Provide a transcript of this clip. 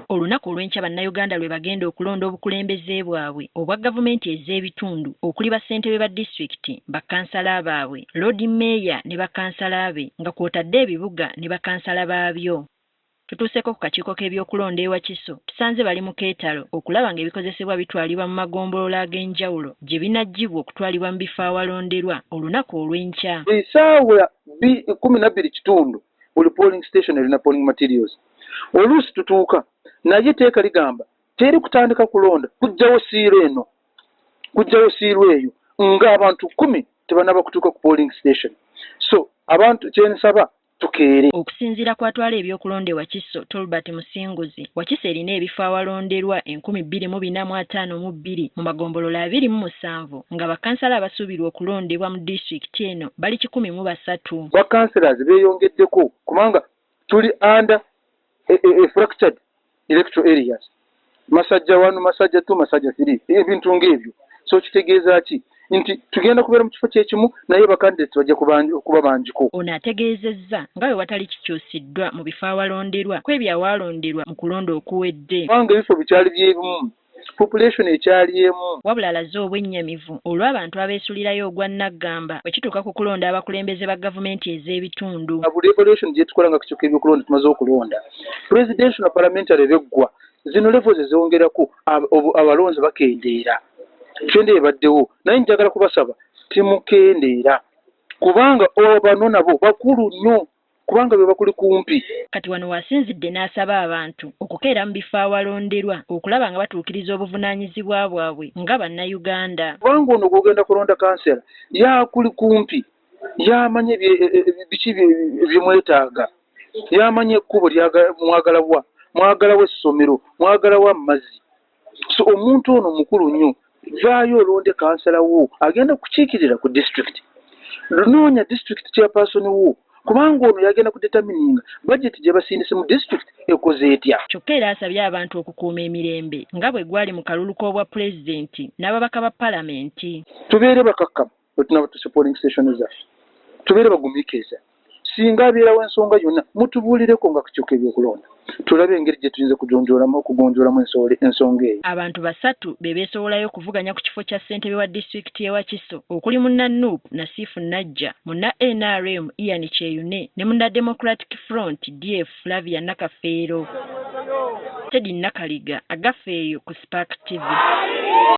Olunaku olw'enkya bannayuganda lwe bagenda okulonda obukulembeze bwabwe obwa gavumenti ez'ebitundu okuli bassentebe ba disitulikiti, bakansala baabwe, loodi mmeeya ne bakansala be nga kw'otadde ebibuga ne bakansala baabyo. Tutuuseko ku kakiiko k'ebyokulonda e Wakiso tusanze bali mu keetalo okulaba ng'ebikozesebwa bitwalibwa mu magombolola ag'enjawulo gye binaggyibwa okutwalibwa mu bifo awalonderwa olunaku olw'enkya. Essaawa 12 buli polling station erina polling materials. Oluusi tutuuka naye teeka ligamba teri kutandika kulonda kujjawo siiro eno kujjawo siiro eyo ng'abantu 10 tebanaba kutuuka ku polling station. So abantu kyensaba tukeere. Okusinziira ku atwala ebyokulonda e Wakiso Tolbert Musinguzi, Wakiso erina ebifo awalonderwa 2452 mu magombolola 27 nga bakansala abasuubirwa okulondebwa mu disitulikiti eno bali 103. Bakansalazi beeyongeddeko kubanga tuli under fractured electoral areas. Masajja 1, Masajja 2, Masajja 3 ebintu ng'ebyo. So kitegeeza ki nti tugenda kubeera mu kifo kyekimu naye bakandidate bajja kuba banjiko. Ono ategeezezza nga bwe watali kikyusiddwa mu bifo awalonderwa kw'ebyo awalonderwa mu kulonda okuwedde. Kubanga ebifo bikyali byebimu, population ekyali emu. Wabula alaze obwennyamivu olw'abantu abeesulirayo ogwa Naggamba bwe kituuka ku kulonda abakulembeze ba gavumenti ez'ebitundu. Buli evaluation gye tukola nga kikyuka ebyokulonda tumaze okulonda. Presidential parliamentary beggwa zino levels ezongerako abalonzi bakendeera. Kende ebaddewo naye njagala kubasaba timukendeera kubanga bano nabo bakulu nnyo kubanga be bakuli kumpi. Kati wano wasinzidde n'asaba abantu okukeera mu bifo awalonderwa okulaba nga batuukiriza obuvunaanyizibwa bwabwe nga bannayuganda. Kubanga ono gw'ogenda kulonda kansera yakuli kumpi yamanye biki byemwetaaga yamanye ekkubo mwagalawo essomero mwagalawo amazzi. So omuntu ono mukulu nnyo vaayo olonde kansala wo agenda kukiikirira ku district. Lunoonya district chairperson wo kubanga ono yagenda kudetermininga budget gye basindise mu district ekoze etya. Kyokka era asabye abantu okukuuma emirembe nga bwe gwali mu kalulu k'obwa pulezidenti n'ababaka ba palamenti. Tubeere bakakkamu bwe tunaba tusse polling station zaffe. Tubeere bagumiikiriza. Singa abeerawo ensonga yonna mutubuulireko nga kukyuka ebyokulonda. Tulabe engeri gye tuyinza okugonjoolamu ensonga eyo. Abantu 3 be beesowolayo okuvuganya ku kifo kya ssentebe wa disitulikiti y'e Wakiso okuli munna Nuupu Nasifu Najja, munna NRM Ian Kyeyune ne munna Democratic Front DF Flavia Nakafeero. Teddy Nakaliga agafeeyo ku Spark TV.